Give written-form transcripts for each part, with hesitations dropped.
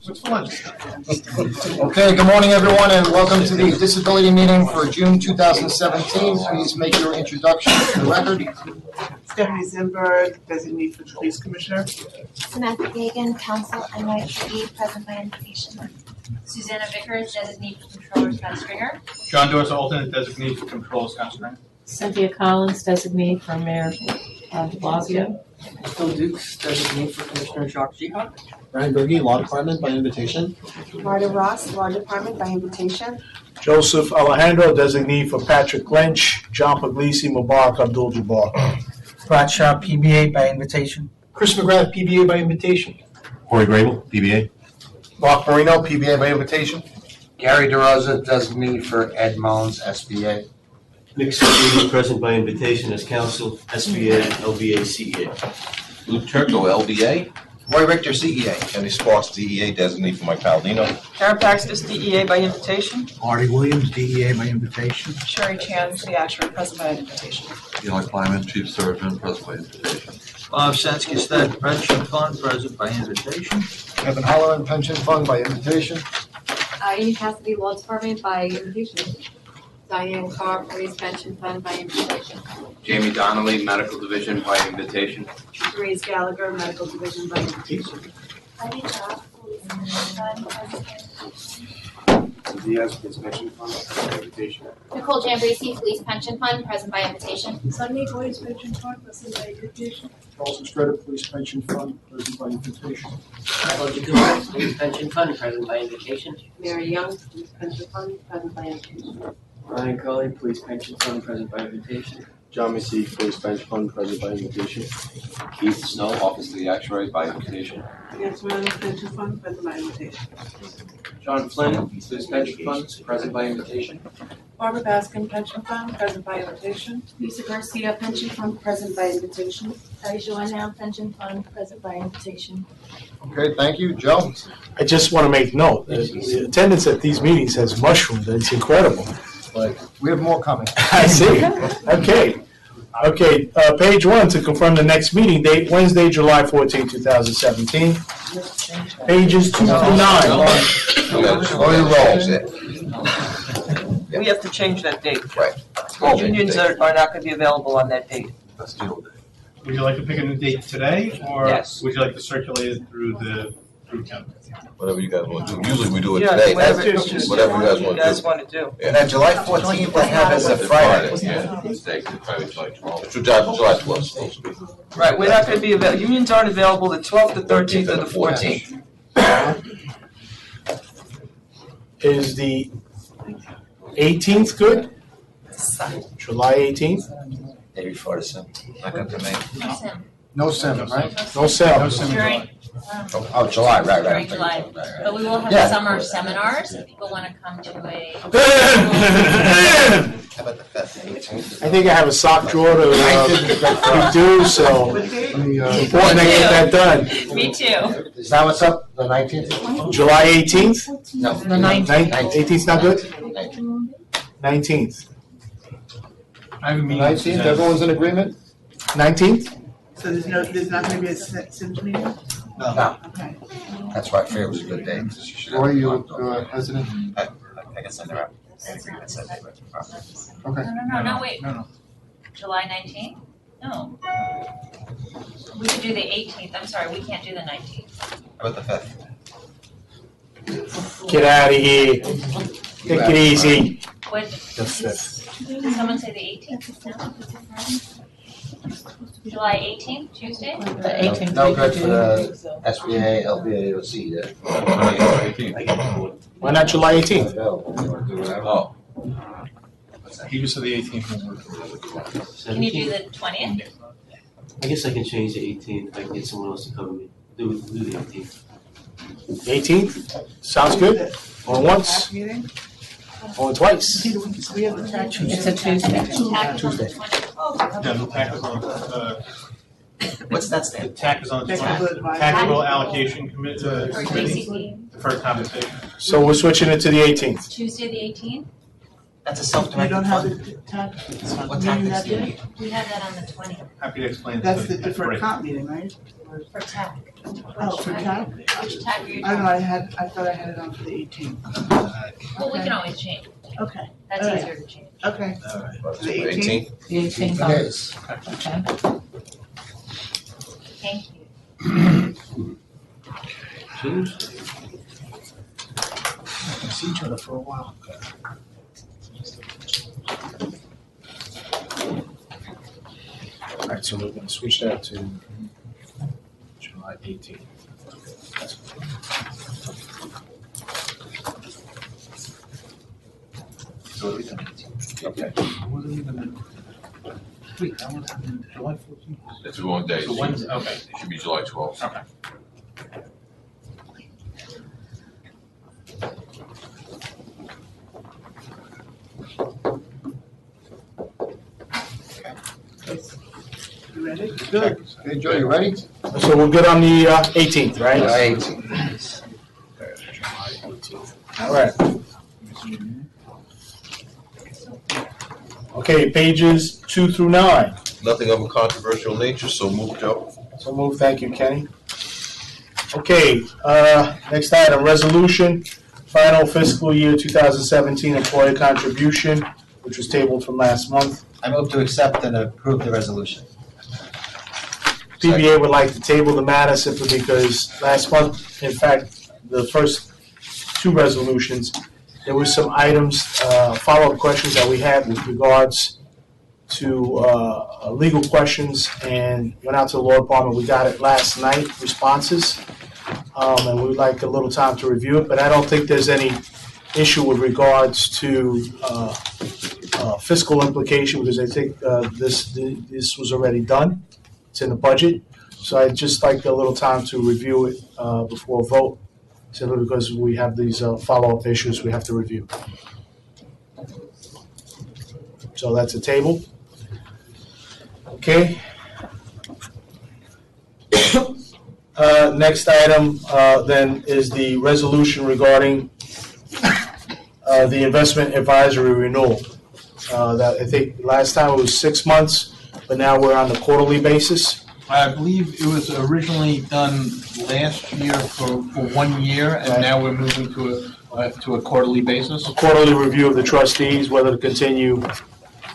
What's for lunch? Okay, good morning, everyone, and welcome to the disability meeting for June 2017. Please make your introduction to the record. Stephanie Zimberg, designee for the Police Commissioner. Samantha Gagan, Counsel NYPD, present by invitation. Susanna Vickers, designee for Controller Scott Stringer. John Dorsa, alternate designee for Control Scott Stringer. Cynthia Collins, designee for Mayor de Blasio. Phil Dukes, designee for Commissioner Jacques Jihad. Ryan Berge, Law Department by invitation. Marta Ross, Law Department by invitation. Joseph Alejandro, designee for Patrick Lynch. John Puglisi, Mubarak Abdul-Jabbar. Bradshaw, PBA by invitation. Chris McGrath, PBA by invitation. Corey Grable, PBA. Mark Marino, PBA by invitation. Gary DeRosa, designee for Ed Mullins, SBA. Nick Cicchini, present by invitation as counsel, SBA, LBA, CEA. Luke Turco, LBA. Roy Richter, CEA. Kenny Sparks, DEA, designee for Mike Palladino. Karen Paxtis, DEA by invitation. Marty Williams, DEA by invitation. Sherry Chan, City Actuary, present by invitation. Eli Kleiman, Chief Surgeon, present by invitation. Bob Sensky, State Pension Fund, present by invitation. Evan Holloran, Pension Fund by invitation. Ian Cassidy, Law Department by invitation. Diane Carr, Police Pension Fund by invitation. Jamie Donnelly, Medical Division by invitation. Grace Gallagher, Medical Division by invitation. Heidi Job, Police Pension Fund, present by invitation. Diaz, Police Pension Fund by invitation. Nicole Jambrisi, Police Pension Fund, present by invitation. Sunday Police Pension Fund, present by invitation. Charles Estrada, Police Pension Fund, present by invitation. Michael Jacob, Police Pension Fund, present by invitation. Mary Young, Police Pension Fund, present by invitation. Ryan Curley, Police Pension Fund, present by invitation. John Missy, Police Pension Fund, present by invitation. Keith Snow, Office of the Actuary, by invitation. Nancy Reynolds, Pension Fund, present by invitation. John Flynn, Police Pension Fund, present by invitation. Barbara Baskin, Pension Fund, present by invitation. Lisa Garcia, Pension Fund, present by invitation. Joanne, Pension Fund, present by invitation. Okay, thank you. Joe? I just want to make note, the attendance at these meetings has mushroomed. It's incredible. But we have more coming. I see. Okay, page 1 to confirm the next meeting date, Wednesday, July 14, 2017. Pages 2 through 9. Slow your rolls. We have to change that date. Right. Unions are not going to be available on that date. Let's deal with it. Would you like to pick a new date today, or Yes. would you like to circulate it through county? Whatever you guys want to do. Usually we do it Yeah, today. whatever Whatever you guys want to do. And then July 14th, I have as a Friday. Yeah, mistake. Friday, July 12th. July 12th supposed to be. Right, we're not going to be available. Unions aren't available the 12th, the 13th, or the 14th. Is the 18th good? July 18th? Day before the 17th. Not going to make. No 7, right? No 7. No 7. During, Oh, July, right. during July. But we will have Yeah. summer seminars if people want to come to a. How about the 5th? I think I have a sock drawer to do, so Let me, it's important I get that done. Me too. Is that what's up? The 19th? July 18th? No. The 19th. 18th not good? 19th. I have a meeting. 19th, everyone's in agreement? 19th? So there's not going to be a Sims meeting? No. Okay. That's why I figured it was a good day. Because you should have. Roy, you hesitant? I guess I never have an agreement said they were. Okay. No, wait. No. July 19th? No. We could do the 18th. I'm sorry, we can't do the 19th. How about the 5th? Get out of here. Take it easy. Would The 5th. someone say the 18th? No? July 18th, Tuesday? The 18th. No good for the SBA, LBA, or C there. Why not July 18th? Oh. He just said the 18th will work. Can you do the 20th? I guess I can change the 18th. I can get someone else to cover me. Do the 18th. 18th? Sounds good. Going once, Meeting? going twice. We have the tax. It's a Tuesday. Tuesday. Yeah, the TAC is on, What's that the stand? TAC is on the Technical 20th. advisory. Tactical Allocation Committee, Or committee TCP? for compensation. So we're switching it to the 18th. Tuesday the 18th? That's a You self-directed don't have fund. the tax What meeting tactics that do you day? need? We have that on the 20th Happy to explain. That's the at different break. comp meeting, right? for TAC. Oh, for tax? Which TAC are you I don't talking know, about? I thought I had it on for the 18th. Well, we can always change. Okay, That's All right. easier to change. okay. Alright. The 18th? The 18th It on, is. okay. Thank you. See each other for a while. All right, so we're gonna switch that to July 18th. Okay. Wait, that was on July 14th. It's the wrong day. So Wednesday, okay. It should be July 12th. Okay. You ready? Good. Okay, Joe, you ready? So we're good on the 18th, right? Right. July 18th. All right. Okay, pages 2 through 9. Nothing of a controversial nature, so move, Joe. So move, thank you, Kenny. Okay, next item, resolution, final fiscal year 2017 employee contribution, which was tabled from last month. I move to accept and approve the resolution. PBA would like to table the matter simply because last month, in fact, the first two resolutions, there were some items, follow-up questions that we had with regards to legal questions, and went out to the law department. We got it last night, responses, and we'd like a little time to review it, but I don't think there's any issue with regards to fiscal implication, because I think this was already done. It's in the budget, so I'd just like a little time to review it before a vote, simply because we have these follow-up issues we have to review. So that's a table. Okay. Next item then is the resolution regarding the investment advisory renewal. That I think last time it was 6 months, but now we're on the quarterly basis. I believe it was originally done last year for 1 year, and Right. now we're moving to a quarterly basis. A quarterly review of the trustees, whether to continue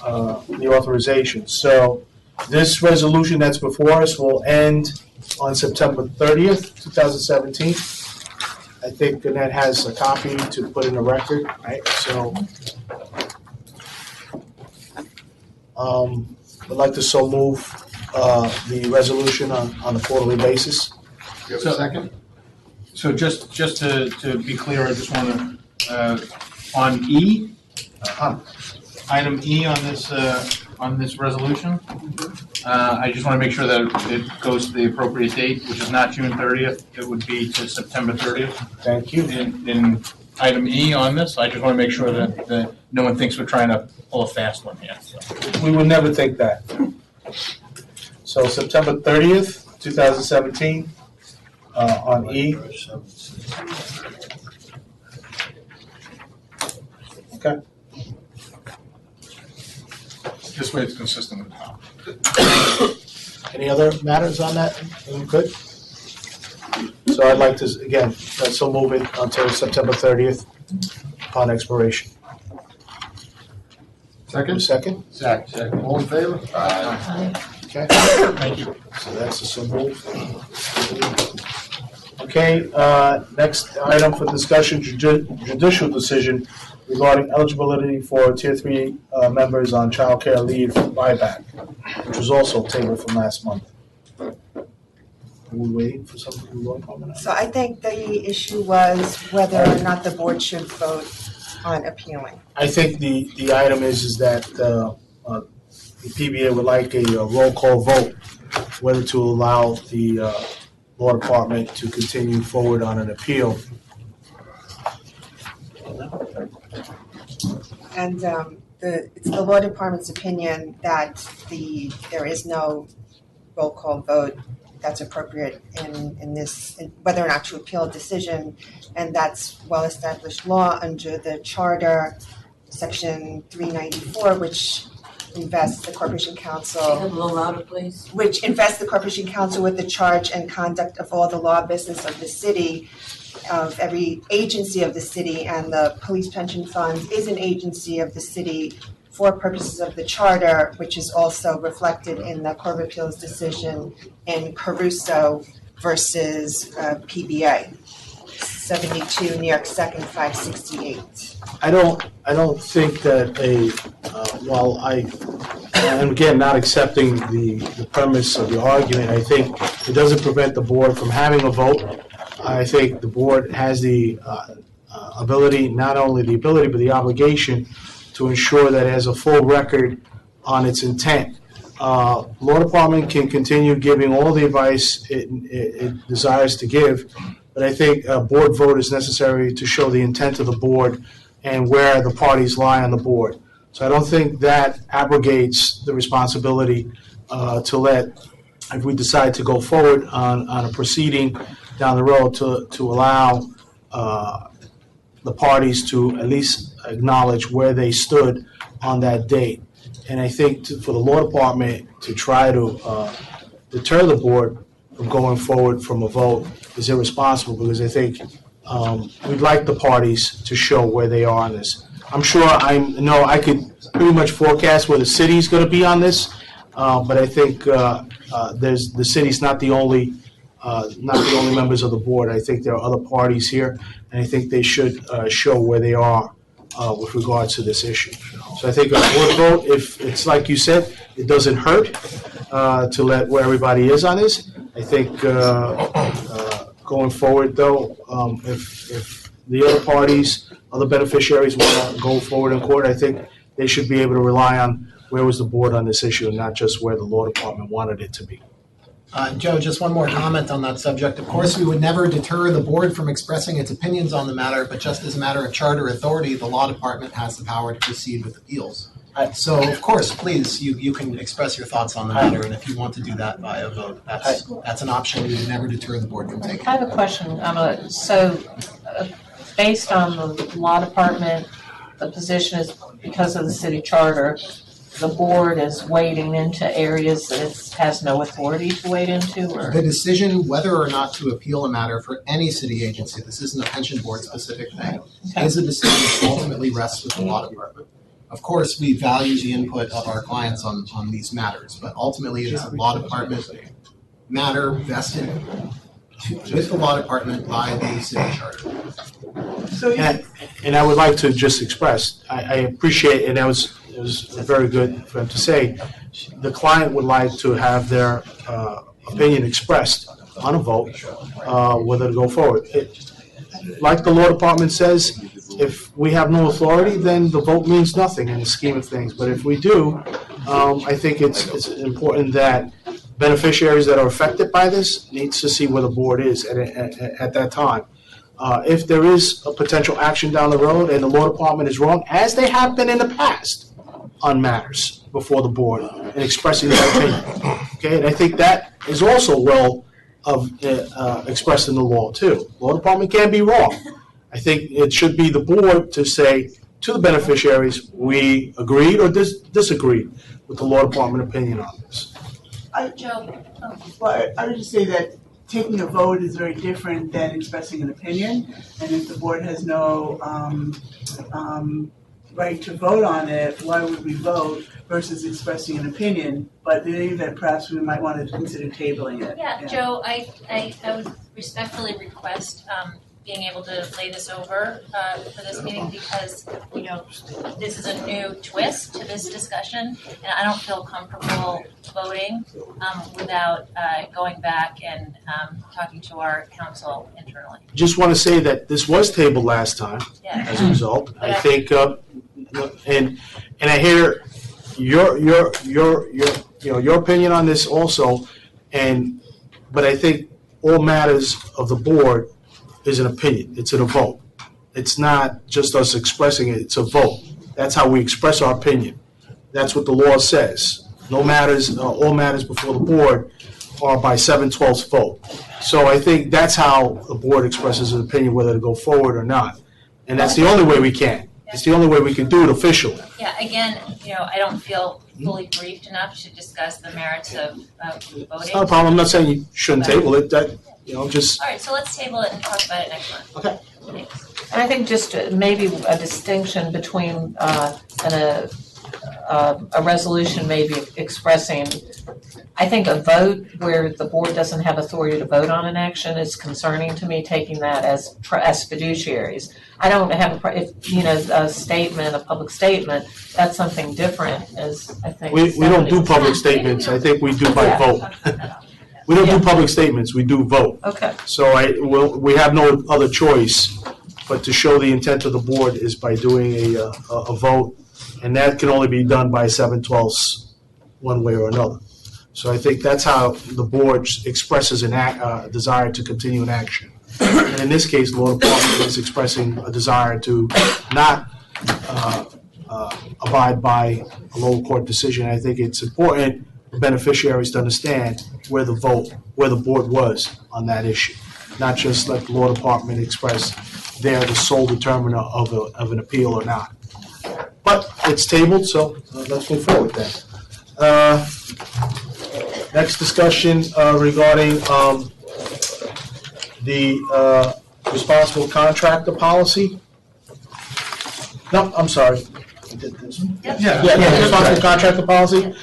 the authorization. So this resolution that's before us will end on September 30th, 2017. I think Annette has a copy to put in the record, right? So I'd like to so move the resolution on a quarterly basis. You have a second? So just to be clear, I just want to, on E, item E on this resolution, I just want to make sure that it goes to the appropriate date, which is not June 30th, it would be to September 30th. Thank you. In item E on this, I just want to make sure that no one thinks we're trying to pull a fast one here. So. We would never think that. So September 30th, 2017, on E. Okay. This way it's consistent with how. Any other matters on that? Anyone good? So I'd like to, again, so move it until September 30th upon expiration. Second? Second? Second. All in favor? Okay. Thank you. So that's a so move. Okay, next item for discussion, judicial decision regarding eligibility for Tier 3 members on child care leave buyback, which was also tabled from last month. Are we waiting for something to go on? So I think the issue was whether or not the board should vote on appealing. I think the item is that the PBA would like a roll call vote, whether to allow the law department to continue forward on an appeal. And it's the law department's opinion that there is no roll call vote that's appropriate in this, whether or not to appeal a decision, and that's well-established law under the charter Section 394, which invests the Corporation Council. A little louder, please. Which invests the Corporation Council with the charge and conduct of all the law business of the city, of every agency of the city, and the Police Pension Fund is an agency of the city for purposes of the charter, which is also reflected in the Court of Appeals decision in Caruso versus PBA, 72 New York 2nd 568. I don't think that while I am again not accepting the premise of the argument, I think it doesn't prevent the board from having a vote. I think the board has the ability, not only the ability, but the obligation to ensure that it has a full record on its intent. Law Department can continue giving all the advice it desires to give, but I think a board vote is necessary to show the intent of the board and where the parties lie on the board. So I don't think that abrogates the responsibility to let, if we decide to go forward on a proceeding down the road, to allow the parties to at least acknowledge where they stood on that date. And I think for the law department to try to deter the board from going forward from a vote is irresponsible, because I think we'd like the parties to show where they are on this. I'm sure I could pretty much forecast where the city's going to be on this, but I think the city's not the only members of the board. I think there are other parties here, and I think they should show where they are with regards to this issue. So I think a board vote, if it's like you said, it doesn't hurt to let where everybody is on this. I think going forward, though, if the other parties, other beneficiaries want to go forward in court, I think they should be able to rely on where was the board on this issue, and not just where the law department wanted it to be. Joe, just one more comment on that subject. Of course, we would never deter the board from expressing its opinions on the matter, but just as a matter of charter authority, the law department has the power to proceed with appeals. So, of course, please, you can express your thoughts on the matter, and if you want to do that via vote, that's an option. We would never deter the board from taking. I have a question. Based on the law department, the position is because of the city charter, the board is wading into areas that it has no authority to wade into? Or? The decision whether or not to appeal a matter for any city agency, this isn't a pension board specific thing, is a decision that ultimately rests with the law department. Of course, we value the input of our clients on these matters, but ultimately it is a law department matter vested with the law department by the city charter. And I would like to just express, I appreciate, and it was very good for him to say, the client would like to have their opinion expressed on a vote, whether to go forward. Like the law department says, if we have no authority, then the vote means nothing in the scheme of things. But if we do, I think it's important that beneficiaries that are affected by this needs to see where the board is at that time. If there is a potential action down the road and the law department is wrong, as they have been in the past on matters before the board and expressing their opinion, okay, and I think that is also well expressed in the law too. Law department can be wrong. I think it should be the board to say to the beneficiaries, we agreed or disagreed with the law department opinion on this. Well, I would just say that taking a vote is very different than expressing an opinion, and if the board has no right to vote on it, why would we vote versus expressing an opinion? But in any event, perhaps we might want to consider tabling it. Yeah, Joe, I would respectfully request being able to lay this over for this meeting, because, this is a new twist to this discussion, and I don't feel comfortable voting without going back and talking to our council internally. Just want to say that this was tabled last time as a result. I think, and I hear your opinion on this also, but I think all matters of the board is an opinion. It's a vote. It's not just us expressing it. It's a vote. That's how we express our opinion. That's what the law says. No matters, all matters before the board are by 7/12 vote. So I think that's how the board expresses an opinion, whether to go forward or not. And that's the only way we can. It's the only way we can do it officially. Yeah, again, I don't feel fully briefed enough to discuss the merits of voting. It's not a problem. I'm not saying you shouldn't table it, just. All right, so let's table it and talk about it next month. Okay. Thanks. And I think just maybe a distinction between a resolution maybe expressing, I think a vote where the board doesn't have authority to vote on an action is concerning to me, taking that as fiduciaries. I don't have, a statement, a public statement, that's something different, as I think. We don't do public statements. I think we do by vote. We don't do public statements, we do vote. Okay. So we have no other choice but to show the intent of the board is by doing a vote, and that can only be done by 7/12 one way or another. So I think that's how the board expresses a desire to continue an action. And in this case, the law department is expressing a desire to not abide by a lower court decision. I think it's important for beneficiaries to understand where the board was on that issue, not just let the law department express they're the sole determiner of an appeal or not. But it's tabled, so let's move forward then. Next discussion regarding the responsible contractor policy. No, I'm sorry. Yeah, responsible contractor policy.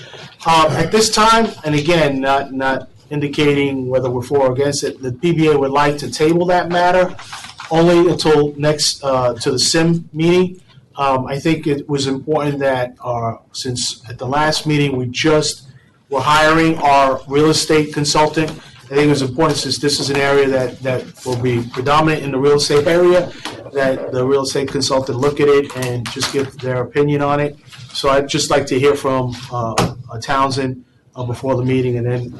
At this time, and again, not indicating whether we're for or against it, the PBA would like to table that matter only until next to the SIM meeting. I think it was important that since at the last meeting we just were hiring our real estate consultant, I think it was important, since this is an area that will be predominant in the real estate area, that the real estate consultant look at it and just give their opinion on it. So I'd just like to hear from Townsend before the meeting, and then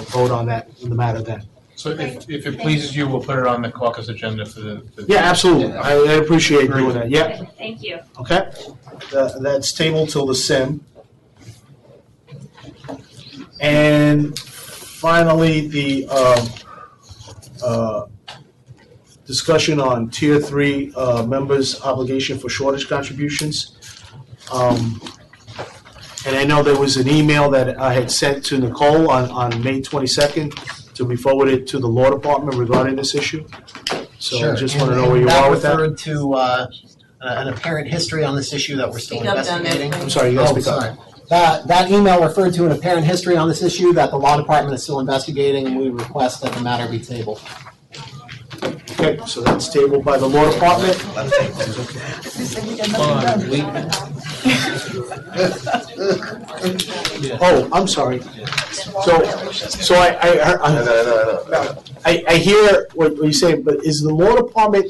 vote on the matter then. So if it pleases you, we'll put it on the caucus agenda for the. Yeah, absolutely. I appreciate doing that. Yeah. Thank you. Okay. That's tabled till the SIM. And finally, the discussion on Tier 3 members' obligation for shortage contributions. And I know there was an email that I had sent to Nicole on May 22nd to be forwarded to the law department regarding this issue. So I just want to know where you are with that. That referred to an apparent history on this issue that we're still investigating. I'm sorry, you guys speak up. That email referred to an apparent history on this issue that the law department is still investigating, and we request that the matter be tabled. Okay, so that's tabled by the law department. Oh, I'm sorry. So I hear what you say, but is the law department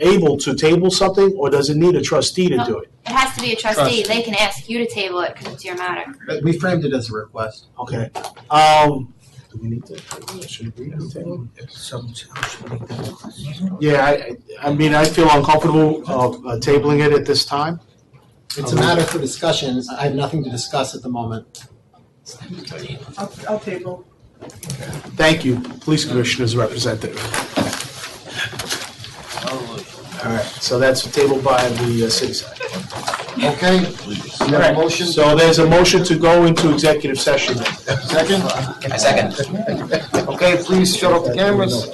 able to table something, or does it need a trustee to do it? It has to be a trustee. They can ask you to table it because it's your matter. We framed it as a request. Okay. Do we need to? Should we table? Yeah, I mean, I feel uncomfortable tabling it at this time. It's a matter for discussions. I have nothing to discuss at the moment. I'll table. Thank you, Police Commissioner's representative. All right, so that's tabled by the city side. Okay. All right, motion. So there's a motion to go into executive session. Second? Second. Okay, please shut off the cameras.